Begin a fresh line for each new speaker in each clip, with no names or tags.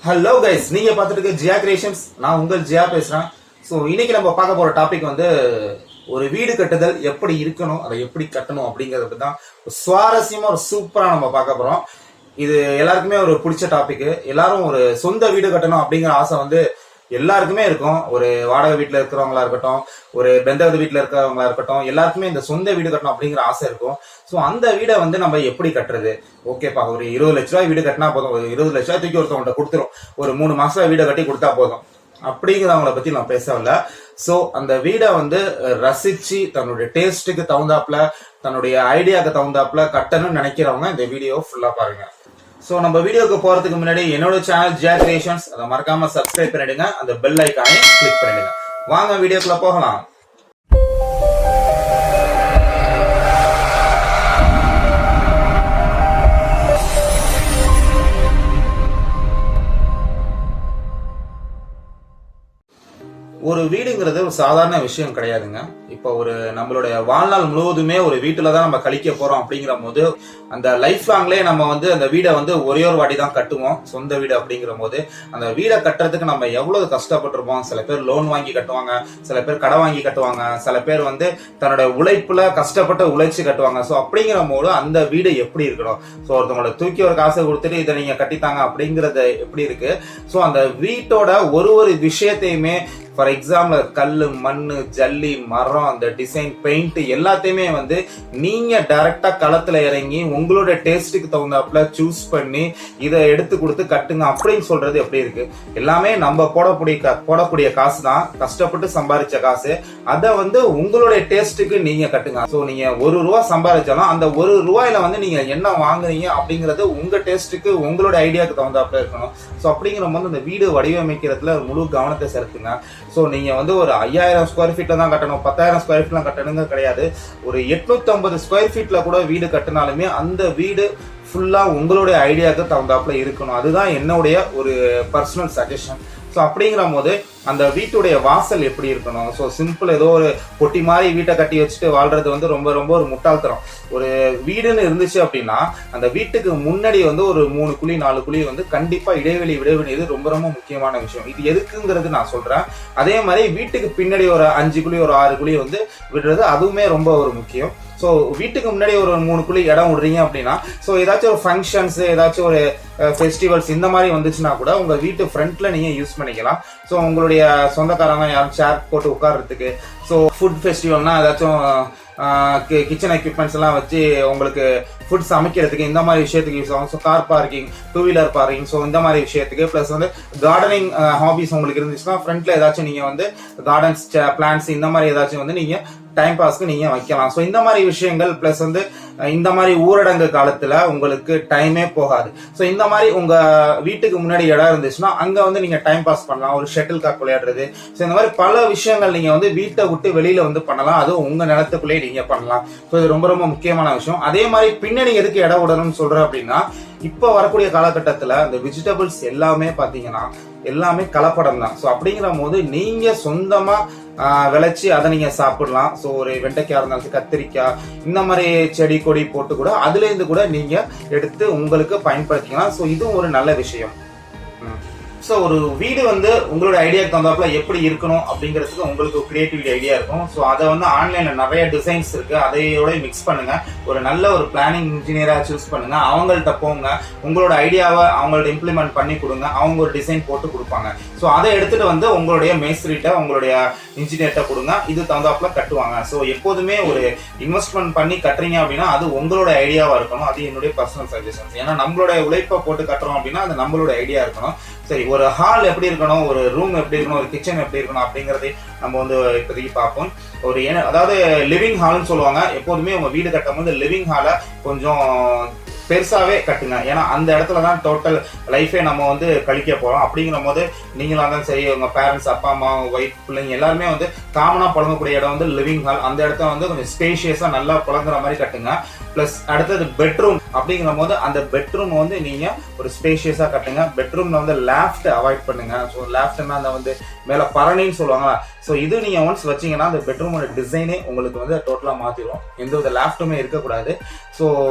Hello guys, நீங்க பார்த்துட்டு இருக்க ஜியா கிரியேஷன்ஸ். நான் உங்கள் ஜியா பேசுறேன். ஸோ இன்னைக்கு நம்ம பார்க்க போற டாபிக் வந்து ஒரு வீடு கட்டுதல் எப்படி இருக்கணும், அதை எப்படி கட்டணும் அப்படிங்கறது தான் சுவாரஸ்யமா ஒரு சூப்பரா நம்ம பார்க்க போறோம். இது எல்லாருக்குமே ஒரு பிடிச்ச டாபிக். எல்லாரும் ஒரு சொந்த வீடு கட்டணும் அப்படிங்கிற ஆசை வந்து எல்லாருக்குமே இருக்கும். ஒரு வாடகை வீட்டுல இருக்கிறவங்களா இருக்கட்டும், ஒரு பெந்தவது வீட்டுல இருக்கிறவங்களா இருக்கட்டும், எல்லாருக்குமே இந்த சொந்த வீடு கட்டணும் அப்படிங்கிற ஆசை இருக்கும். ஸோ அந்த வீடை வந்து நம்ம எப்படி கட்டுறது? ஓகேப்பா, ஒரு 20 லட்ச ரூபாய் வீடு கட்டினா போதும், ஒரு 20 லட்ச ரூபாய் தூக்கி ஒருத்தவங்கள்ட்ட கொடுத்துரும், ஒரு 3 மாசம் வீடை கட்டி கொடுத்தா போதும் அப்படிங்கிறவங்கள பத்தி நான் பேசவில்லை. ஸோ அந்த வீடை வந்து ரசிச்சு தன்னுடைய டேஸ்ட்டுக்கு தகுந்தாப்புல, தன்னுடைய ஐடியாவுக்கு தகுந்தாப்புல கட்டணும்னு நினைக்கிறவங்க இந்த வீடியோ ஃபுல்லா பாருங்க. ஸோ நம்ம வீடியோக்கு போறதுக்கு முன்னாடி என்னோட சேனல் ஜியா கிரியேஷன்ஸ், அதை மறக்காம சப்ஸ்கிரைப் பண்ணிடுங்க, அந்த பெல் ஐக்கானையும் கிளிக் பண்ணிடுங்க. வாங்க வீடியோக்குள்ள போகலாம். ஒரு வீடுங்கிறது ஒரு சாதாரண விஷயம் கிடையாதுங்க. இப்போ ஒரு நம்மளுடைய வாழ்நாள் முழுவதுமே ஒரு வீட்டுல தான் நம்ம கழிக்க போறோம் அப்படிங்கிற போது அந்த லைஃப் லாங்லேயே நம்ம வந்து அந்த வீடை வந்து ஒரே ஒரு வாட்டி தான் கட்டுவோம். சொந்த வீடு அப்படிங்கிற போது அந்த வீடை கட்டுறதுக்கு நம்ம எவ்வளவு கஷ்டப்பட்டிருப்போம். சில பேர் லோன் வாங்கி கட்டுவாங்க, சில பேர் கடை வாங்கி கட்டுவாங்க, சில பேர் வந்து தன்னோட உழைப்புல கஷ்டப்பட்டு உழைச்சு கட்டுவாங்க. ஸோ அப்படிங்கிற போது அந்த வீடு எப்படி இருக்கணும்? ஸோ ஒருத்தவங்களோட தூக்கி ஒரு காசை கொடுத்துட்டு இதை நீங்க கட்டித்தாங்க அப்படிங்கறது எப்படி இருக்கு? ஸோ அந்த வீட்டோட ஒரு விஷயத்தையுமே, ஃபார் எக்ஸாம்பிள் கல்லு, மண்ணு, ஜல்லி, மரம், அந்த டிசைன், பெயிண்ட் எல்லாத்தையுமே வந்து நீங்க டைரக்டா களத்துல இறங்கி உங்களோட டேஸ்டுக்கு தகுந்தாப்புல சூஸ் பண்ணி இதை எடுத்து கொடுத்து கட்டுங்க அப்படின்னு சொல்றது எப்படி இருக்கு? எல்லாமே நம்ம போடக்கூடிய காசு தான், கஷ்டப்பட்டு சம்பாதிச்ச காசு. அதை வந்து உங்களுடைய டேஸ்டுக்கு நீங்க கட்டுங்க. ஸோ நீங்க ₹1 சம்பாதிச்சாலும் அந்த ₹1 வந்து நீங்க என்ன வாங்குறீங்க அப்படிங்கறது உங்க டேஸ்டுக்கு, உங்களோட ஐடியாவுக்கு தகுந்தாப்புல இருக்கணும். ஸோ அப்படிங்கிற போது அந்த வீடு வடிவமைக்கிறதுல முழு கவனத்தை செலுத்துங்க. ஸோ நீங்க வந்து ஒரு 5000 ஸ்கொயர் ஃபீட்ல தான் கட்டணும், 10,000 ஸ்கொயர் ஃபீட்லாம் கட்டணுங்க கிடையாது. ஒரு 850 ஸ்கொயர் ஃபீட்ல கூட வீடு கட்டினாலுமே அந்த வீடு ஃபுல்லா உங்களுடைய ஐடியாவுக்கு தகுந்தாப்புல இருக்கணும். அதுதான் என்னுடைய ஒரு பர்சனல் சஜஷன். ஸோ அப்படிங்கிற போது அந்த வீட்டுடைய வாசல் எப்படி இருக்கணும்? ஸோ சிம்பிள் ஏதோ ஒரு பொட்டி மாதிரி வீட்டை கட்டி வச்சுட்டு வாழ்றது வந்து ரொம்ப ரொம்ப ஒரு முட்டாள்தரம். ஒரு வீடுன்னு இருந்துச்சு அப்படின்னா அந்த வீட்டுக்கு முன்னாடி வந்து ஒரு 3 குழி 4 குழி வந்து கண்டிப்பா இடைவெளி இது ரொம்ப ரொம்ப முக்கியமான விஷயம். இது எதுக்குங்கிறது நான் சொல்றேன். அதே மாதிரி வீட்டுக்கு பின்னாடி ஒரு 5 குழி ஒரு 6 குழி வந்து விடுறது, அதுவுமே ரொம்ப ஒரு முக்கியம். ஸோ வீட்டுக்கு முன்னாடி ஒரு 3 குழி இடம் விடுறீங்க அப்படின்னா, ஸோ ஏதாச்சும் ஒரு ஃபங்க்ஷன்ஸ், ஏதாச்சும் ஒரு ஃபெஸ்டிவல்ஸ் இந்த மாதிரி வந்துச்சுன்னா கூட உங்க வீட்டு ஃப்ரண்ட்ல நீங்க யூஸ் பண்ணிக்கலாம். ஸோ உங்களுடைய சொந்தக்காரங்க யாரும் சேர் போட்டு உட்கார்றதுக்கு, ஸோ ஃபுட் ஃபெஸ்டிவல்னா ஏதாச்சும் கிச்சன் எக்யூப்மெண்ட்ஸ் எல்லாம் வச்சு உங்களுக்கு ஃபுட் சமைக்கிறதுக்கு இந்த மாதிரி விஷயத்துக்கு யூஸ் ஆகும். So car parking, 2 wheeler parking, so இந்த மாதிரி விஷயத்துக்கு. ப்ளஸ் வந்து கார்டனிங் ஹாபிஸ் உங்களுக்கு இருந்துச்சுன்னா ஃப்ரண்ட்ல ஏதாச்சும் நீங்க வந்து கார்டன்ஸ், பிளான்ஸ் இந்த மாதிரி ஏதாச்சும் வந்து நீங்க டைம் பாஸ்க்கு நீங்க வைக்கலாம். ஸோ இந்த மாதிரி விஷயங்கள். பிளஸ் வந்து இந்த மாதிரி ஊரடங்கு காலத்துல உங்களுக்கு டைமே போகாது. ஸோ இந்த மாதிரி உங்க வீட்டுக்கு முன்னாடி இடம் இருந்துச்சுன்னா அங்க வந்து நீங்க டைம் பாஸ் பண்ணலாம். ஒரு ஷட்டில் காக் விளையாடுறது, ஸோ இந்த மாதிரி பல விஷயங்கள் நீங்க வந்து வீட்டை விட்டு வெளியில வந்து பண்ணலாம். அதுவும் உங்க நிலத்துக்குள்ளேயே நீங்க பண்ணலாம். ஸோ இது ரொம்ப ரொம்ப முக்கியமான விஷயம். அதே மாதிரி பின்னாடி எதுக்கு இடம் விடணும்னு சொல்றேன் அப்படின்னா, இப்ப வரக்கூடிய காலகட்டத்துல இந்த வெஜிடபிள்ஸ் எல்லாமே பாத்தீங்கன்னா எல்லாமே கலப்படம் தான். ஸோ அப்படிங்கிற போது நீங்க சொந்தமா விளைச்சி அதை நீங்க சாப்பிடலாம். ஸோ ஒரு வெண்டைக்காய் இருந்தாலும், கத்திரிக்காய், இந்த மாதிரி செடி கொடி போட்டு கூட அதுல இருந்து கூட நீங்க எடுத்து உங்களுக்கு பயன்படுத்திக்கலாம். ஸோ இதுவும் ஒரு நல்ல விஷயம். ஸோ ஒரு வீடு வந்து உங்களோட ஐடியாவுக்கு தகுந்தாப்புல எப்படி இருக்கணும் அப்படிங்கிறதுக்கு உங்களுக்கு கிரியேட்டிவிட்டி ஐடியா இருக்கும். ஸோ அதை வந்து ஆன்லைன்ல நிறைய டிசைன்ஸ் இருக்கு, அதையோட மிக்ஸ் பண்ணுங்க. ஒரு நல்ல ஒரு பிளானிங் இன்ஜினியரா சூஸ் பண்ணுங்க, அவங்கள்ட்ட போங்க, உங்களோட ஐடியாவை அவங்கள்ட்ட இம்ப்ளிமெண்ட் பண்ணி கொடுங்க, அவங்க ஒரு டிசைன் போட்டு கொடுப்பாங்க. ஸோ அதை எடுத்துட்டு வந்து உங்களுடைய மேஸ்திரிட்ட, உங்களுடைய இன்ஜினியர்கிட்ட கொடுங்க, இது தகுந்தாப்புல கட்டுவாங்க. ஸோ எப்போதுமே ஒரு இன்வெஸ்ட்மெண்ட் பண்ணி கட்டுறீங்க அப்படின்னா அது உங்களோட ஐடியாவா இருக்கணும். அது என்னுடைய பர்சனல் சஜஷன்ஸ். ஏன்னா நம்மளோட உழைப்பை போட்டு கட்டுறோம் அப்படின்னா அது நம்மளோட ஐடியா இருக்கணும். சரி, ஒரு ஹால் எப்படி இருக்கணும், ஒரு ரூம் எப்படி இருக்கணும், ஒரு கிச்சன் எப்படி இருக்கணும் அப்படிங்கறதை நம்ம வந்து இப்போதைக்கு பார்ப்போம். ஒரு அதாவது லிவிங் ஹால்னு சொல்லுவாங்க. எப்போதுமே உங்க வீடு கட்டும் போது லிவிங் ஹாலை கொஞ்சம் பெருசாவே கட்டுங்க. ஏன்னா அந்த இடத்துல தான் டோட்டல் லைஃபே நம்ம வந்து கழிக்க போறோம். அப்படிங்கிற போது நீங்களா தான் சரி, உங்க பேரண்ட்ஸ், அப்பா அம்மா, ஒய்ஃப், பிள்ளைங்க எல்லாருமே வந்து காமனா புழங்கக்கூடிய இடம் வந்து லிவிங் ஹால். அந்த இடத்த வந்து கொஞ்சம் ஸ்பேஷியஸா நல்லா புழங்குற மாதிரி கட்டுங்க. பிளஸ் அடுத்தது பெட்ரூம் அப்படிங்கிற போது அந்த பெட்ரூம் வந்து நீங்க ஒரு ஸ்பேஷியஸா கட்டுங்க. பெட்ரூம்ல வந்து லேஃப்ட் அவாய்ட் பண்ணுங்க. ஸோ லேஃப்ட்னா அந்த வந்து மேல பரணின்னு சொல்லுவாங்களா. ஸோ இது நீங்க ஒன்ஸ் வச்சீங்கன்னா அந்த பெட்ரூமோட டிசைனே உங்களுக்கு வந்து டோட்டலா மாத்திடும். எந்த வித லேஃப்ட்டுமே இருக்கக்கூடாது. ஸோ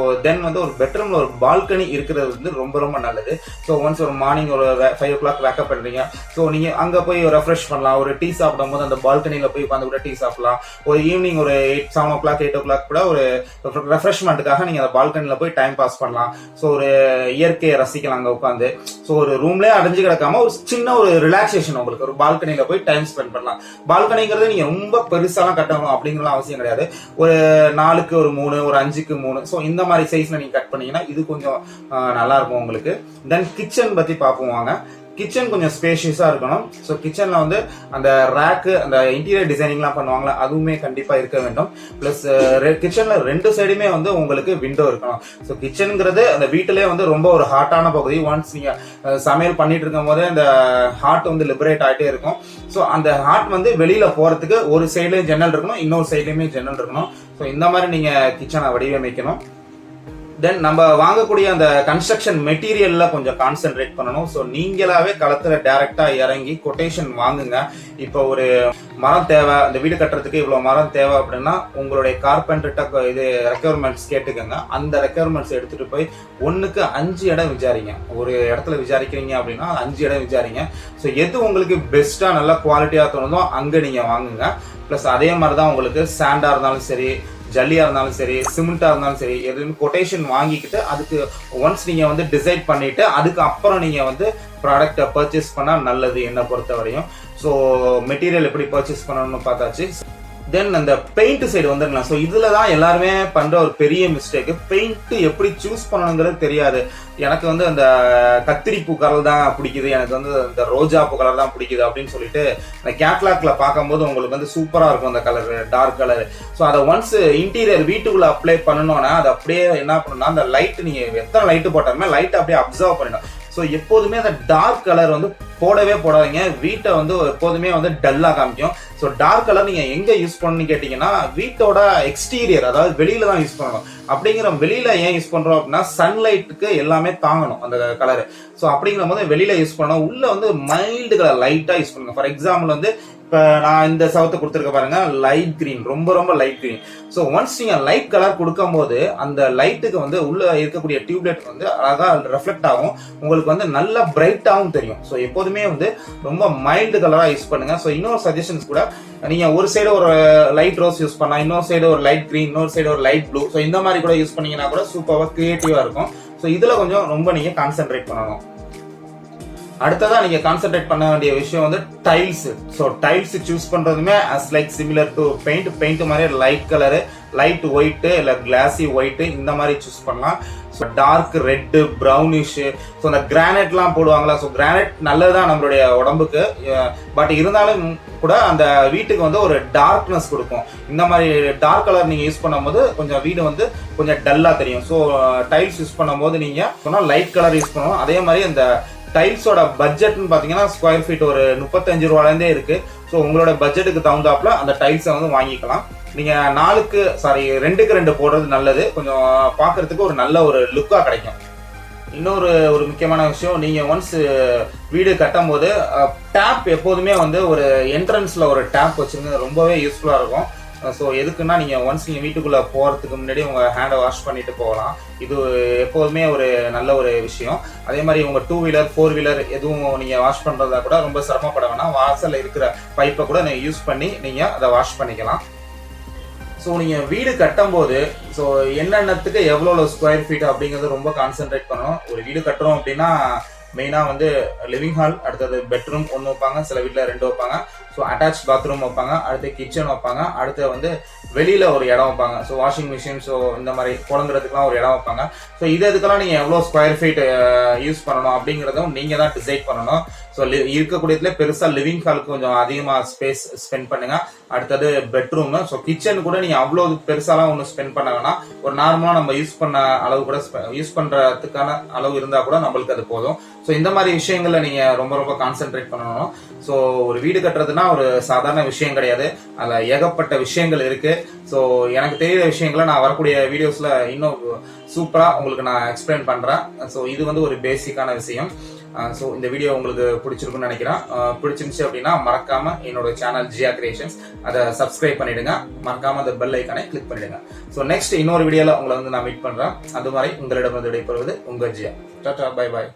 தென் வந்து ஒரு பெட்ரூம்ல பெட்ரூம்ல ஒரு பால்கனி இருக்கிறது வந்து ரொம்ப ரொம்ப நல்லது. ஸோ ஒன்ஸ் ஒரு மார்னிங் ஒரு 5 o'clock வேக்கப் பண்றீங்க, ஸோ நீங்க அங்க போய் ரெஃப்ரெஷ் பண்ணலாம். ஒரு டீ சாப்பிடும் போது அந்த பால்கனில போய் உட்காந்து கூட டீ சாப்பிடலாம். ஒரு ஈவினிங் ஒரு 7 o'clock 8 o'clock கூட ஒரு ரெஃப்ரெஷ்மெண்ட்டுக்காக நீங்க அந்த பால்கனில போய் டைம் பாஸ் பண்ணலாம். ஸோ ஒரு இயற்கையை ரசிக்கலாம் அங்க உட்காந்து. ஸோ ஒரு ரூம்லயே அடைஞ்சு கிடக்காம ஒரு சின்ன ஒரு ரிலாக்ஸேஷன் உங்களுக்கு ஒரு பால்கனில போய் டைம் ஸ்பெண்ட் பண்ணலாம். பால்கனிங்கிறது நீங்க ரொம்ப பெருசாலாம் கட்டணும் அப்படிங்கிற அவசியம் கிடையாது. ஒரு 4க்கு ஒரு 3, ஒரு 5க்கு 3, ஸோ இந்த மாதிரி சைஸ்ல நீங்க கட் பண்ணீங்கன்னா இது கொஞ்சம் நல்லா இருக்கும் உங்களுக்கு. தென் கிச்சன் பத்தி பார்ப்போம் வாங்க. கிச்சன் கொஞ்சம் ஸ்பேஷியஸா இருக்கணும். ஸோ கிச்சன்ல வந்து அந்த ரேக்கு, அந்த இன்டீரியர் டிசைனிங்லாம் பண்ணுவாங்களா, அதுவுமே கண்டிப்பா இருக்க வேண்டும். பிளஸ் கிச்சன்ல 2 சைடுமே வந்து உங்களுக்கு விண்டோ இருக்கணும். ஸோ கிச்சனுங்கிறது அந்த வீட்டிலே வந்து ரொம்ப ஒரு ஹாட்டான பகுதி. ஒன்ஸ் நீங்க சமையல் பண்ணிட்டு இருக்கும் போதே அந்த ஹார்ட் வந்து லிபரேட் ஆகிட்டே இருக்கும். ஸோ அந்த ஹார்ட் வந்து வெளியில போறதுக்கு ஒரு சைட்லயும் ஜன்னல் இருக்கணும், இன்னொரு சைட்லயுமே ஜன்னல் இருக்கணும். ஸோ இந்த மாதிரி நீங்க கிச்சனை வடிவமைக்கணும். தென் நம்ம வாங்கக்கூடிய அந்த கன்ஸ்ட்ரக்ஷன் மெட்டீரியல்ல கொஞ்சம் கான்சென்ட்ரேட் பண்ணணும். ஸோ நீங்களாவே களத்துல டைரக்டா இறங்கி கொட்டேஷன் வாங்குங்க. இப்போ ஒரு மரம் தேவை, இந்த வீடு கட்டுறதுக்கு இவ்வளவு மரம் தேவை அப்படின்னா உங்களுடைய கார்பெண்டர்கிட்ட இது ரெக்யர்மெண்ட்ஸ் கேட்டுக்கோங்க. அந்த ரெக்யர்மெண்ட்ஸ் எடுத்துட்டு போய் 1க்கு 5 இடம் விசாரிங்க. ஒரு இடத்துல விசாரிக்கிறீங்க அப்படின்னா 5 இடம் விசாரிங்க. ஸோ எது உங்களுக்கு பெஸ்டா நல்லா குவாலிட்டியா தோணுதோ அங்க நீங்க வாங்குங்க. பிளஸ் அதே மாதிரிதான் உங்களுக்கு சாண்டா இருந்தாலும் சரி, ஜல்லியா இருந்தாலும் சரி, சிமெண்டா இருந்தாலும் சரி, எதுவும் கொட்டேஷன் வாங்கிக்கிட்டு அதுக்கு ஒன்ஸ் நீங்க வந்து டிசைட் பண்ணிட்டு அதுக்கு அப்புறம் நீங்க வந்து ப்ராடக்ட்டை பர்ச்சேஸ் பண்ணா நல்லது என்னை பொறுத்த வரையும். ஸோ மெட்டீரியல் எப்படி பர்ச்சேஸ் பண்ணணும்னு பார்த்தாச்சு. தென் அந்த பெயிண்ட் சைடு வந்துடலாம். ஸோ இதுல தான் எல்லாருமே பண்ற ஒரு பெரிய மிஸ்டேக். பெயிண்ட் எப்படி சூஸ் பண்ணணுங்கிறது தெரியாது. எனக்கு வந்து அந்த கத்திரிப்பூ கலர் தான் பிடிக்குது, எனக்கு வந்து இந்த ரோஜா பூ கலர் தான் பிடிக்குது அப்படின்னு சொல்லிட்டு அந்த கேட்லாக்ல பார்க்கும்போது உங்களுக்கு வந்து சூப்பரா இருக்கும் அந்த கலர், டார்க் கலர். ஸோ அதை ஒன்ஸ் இன்டீரியர் வீட்டுக்குள்ள அப்ளை பண்ணணும்னா அது அப்படியே என்ன பண்ணணும்னா அந்த லைட், நீங்க எத்தனை லைட்டு போட்டாலுமே லைட் அப்படியே அப்சர்வ் பண்ணிடும். ஸோ எப்போதுமே அந்த டார்க் கலர் வந்து போடவே போடாதீங்க. வீட்டை வந்து எப்போதுமே வந்து டல்லா காமிக்கும். ஸோ டார்க் கலர் நீங்க எங்க யூஸ் பண்ணணும்னு கேட்டீங்கன்னா வீட்டோட எக்ஸ்டீரியர், அதாவது வெளியில தான் யூஸ் பண்ணணும். அப்படிங்கிற வெளியில ஏன் யூஸ் பண்றோம் அப்படின்னா சன்லைட்டுக்கு எல்லாமே தாங்கணும் அந்த கலர். ஸோ அப்படிங்கிற போது வெளியில யூஸ் பண்ணணும். உள்ள வந்து மைல்டு கலர் லைட்டா யூஸ் பண்ணுங்க. ஃபார் எக்ஸாம்பிள் வந்து இப்ப நான் இந்த சவத்தை கொடுத்துருக்க பாருங்க, லைட் கிரீன், ரொம்ப ரொம்ப லைட் கிரீன். ஸோ ஒன்ஸ் நீங்க லைட் கலர் கொடுக்கும் போது அந்த லைட்டுக்கு வந்து உள்ள இருக்கக்கூடிய டியூப்லைட் வந்து அழகா ரெஃப்ளெக்ட் ஆகும், உங்களுக்கு வந்து நல்ல பிரைட்டாகவும் தெரியும். ஸோ எப்போதுமே வந்து ரொம்ப மைல்டு கலரா யூஸ் பண்ணுங்க. ஸோ இன்னொரு சஜஷன்ஸ் கூட, நீங்க ஒரு சைடு ஒரு லைட் ரோஸ் யூஸ் பண்ணலாம், இன்னொரு சைடு ஒரு லைட் கிரீன், இன்னொரு சைடு ஒரு லைட் ப்ளூ. ஸோ இந்த மாதிரி கூட யூஸ் பண்ணீங்கன்னா கூட சூப்பரா கிரியேட்டிவா இருக்கும். ஸோ இதுல கொஞ்சம் ரொம்ப நீங்க கான்சென்ட்ரேட் பண்ணணும். அடுத்ததா நீங்க கான்சென்ட்ரேட் பண்ண வேண்டிய விஷயம் வந்து டைல்ஸ். ஸோ டைல்ஸ் சூஸ் பண்றதுமே as like similar to paint மாதிரி லைட் கலரு, லைட் ஒயிட் இல்ல கிளாசி ஒயிட் இந்த மாதிரி சூஸ் பண்ணலாம். So dark red, brownish, so அந்த கிரானைட்லாம் போடுவாங்களா, ஸோ கிரானைட் நல்லதுதான் நம்மளுடைய உடம்புக்கு. பட் இருந்தாலும் கூட அந்த வீட்டுக்கு வந்து ஒரு டார்க்னஸ் கொடுக்கும். இந்த மாதிரி டார்க் கலர் நீங்க யூஸ் பண்ணும்போது கொஞ்சம் வீடு வந்து கொஞ்சம் டல்லா தெரியும். ஸோ டைல்ஸ் யூஸ் பண்ணும்போது நீங்க சொன்னா லைட் கலர் யூஸ் பண்ணணும். அதே மாதிரி அந்த டைல்ஸோட பட்ஜெட்னு பாத்தீங்கன்னா ஸ்கொயர் ஃபீட் ஒரு 35 ரூபாயிலேருந்தே இருக்கு. ஸோ உங்களோட பட்ஜெட்டுக்கு தகுந்தாப்புல அந்த டைல்ஸை வந்து வாங்கிக்கலாம். நீங்க 2க்கு 2 போடுறது நல்லது, கொஞ்சம் பாக்குறதுக்கு ஒரு நல்ல ஒரு லுக்கா கிடைக்கும். இன்னொரு முக்கியமான விஷயம், நீங்க ஒன்ஸ் வீடு கட்டும் போது டேப் எப்போதுமே வந்து ஒரு என்ட்ரன்ஸ்ல ஒரு டேப் வச்சிருங்க, ரொம்பவே யூஸ்ஃபுல்லா இருக்கும். ஸோ எதுக்குன்னா நீங்க ஒன்ஸ் நீங்க வீட்டுக்குள்ள போறதுக்கு முன்னாடி உங்க ஹேண்டை வாஷ் பண்ணிட்டு போகலாம். இது எப்போதுமே ஒரு நல்ல ஒரு விஷயம். அதே மாதிரி உங்க 2 வீலர் 4 வீலர் எதுவும் நீங்க வாஷ் பண்றதா கூட ரொம்ப சிரமப்பட வேணாம். வாசல்ல இருக்கிற பைப்பை கூட நீங்க யூஸ் பண்ணி நீங்க அதை வாஷ் பண்ணிக்கலாம். ஸோ நீங்க வீடு கட்டும் போது ஸோ என்னென்னத்துக்கு எவ்வளோ ஸ்கொயர் ஃபீட் அப்படிங்கறது ரொம்ப கான்சென்ட்ரேட் பண்ணணும். ஒரு வீடு கட்டுறோம் அப்படின்னா மெயினா வந்து லிவிங் ஹால், அடுத்தது பெட்ரூம் 1 வைப்பாங்க, சில வீட்டில் 2 வைப்பாங்க. ஸோ அட்டாச் பாத்ரூம் வைப்பாங்க, அடுத்து கிச்சன் வைப்பாங்க, அடுத்து வந்து வெளியில ஒரு இடம் வைப்பாங்க. ஸோ வாஷிங் மிஷின், ஸோ இந்த மாதிரி குழந்தைறதுக்குலாம் ஒரு இடம் வைப்பாங்க. ஸோ இதுக்கெல்லாம் நீங்க எவ்வளோ ஸ்கொயர் ஃபீட் யூஸ் பண்ணணும் அப்படிங்கிறதும் நீங்க தான் டிசைட் பண்ணணும். ஸோ இருக்கக்கூடியதுல பெருசா லிவிங் ஹாலுக்கு கொஞ்சம் அதிகமா ஸ்பேஸ் ஸ்பெண்ட் பண்ணுங்க. அடுத்தது பெட்ரூம். ஸோ கிச்சன் கூட நீங்க அவ்வளவு பெருசாலாம் ஒன்றும் ஸ்பெண்ட் பண்ண வேணாம். ஒரு நார்மலா நம்ம யூஸ் பண்ண அளவு கூட யூஸ் பண்றதுக்கான அளவு இருந்தா கூட நம்மளுக்கு அது போதும். ஸோ இந்த மாதிரி விஷயங்கள்ல நீங்க ரொம்ப ரொம்ப கான்சென்ட்ரேட் பண்ணணும். ஸோ ஒரு வீடு கட்டுறதுனா ஒரு சாதாரண விஷயம் கிடையாது, அதுல ஏகப்பட்ட விஷயங்கள் இருக்கு. ஸோ எனக்கு தெரியுற விஷயங்களை நான் வரக்கூடிய வீடியோஸ்ல இன்னும் சூப்பரா உங்களுக்கு நான் எக்ஸ்பிளைன் பண்றேன். ஸோ இது வந்து ஒரு பேசிக்கான விஷயம். ஸோ இந்த வீடியோ உங்களுக்கு பிடிச்சிருக்குன்னு நினைக்கிறேன். பிடிச்சிருந்துச்சு அப்படின்னா மறக்காம என்னோட சேனல் ஜியா கிரியேஷன்ஸ் அதை சப்ஸ்கிரைப் பண்ணிடுங்க. மறக்காம அந்த பெல் ஐக்கானை கிளிக் பண்ணிடுங்க. ஸோ நெக்ஸ்ட் இன்னொரு வீடியோல உங்களை வந்து நான் மீட் பண்றேன். அது மாதிரி உங்களிடம் வந்து விடைபெறுவது உங்க ஜியா. Tata, bye bye.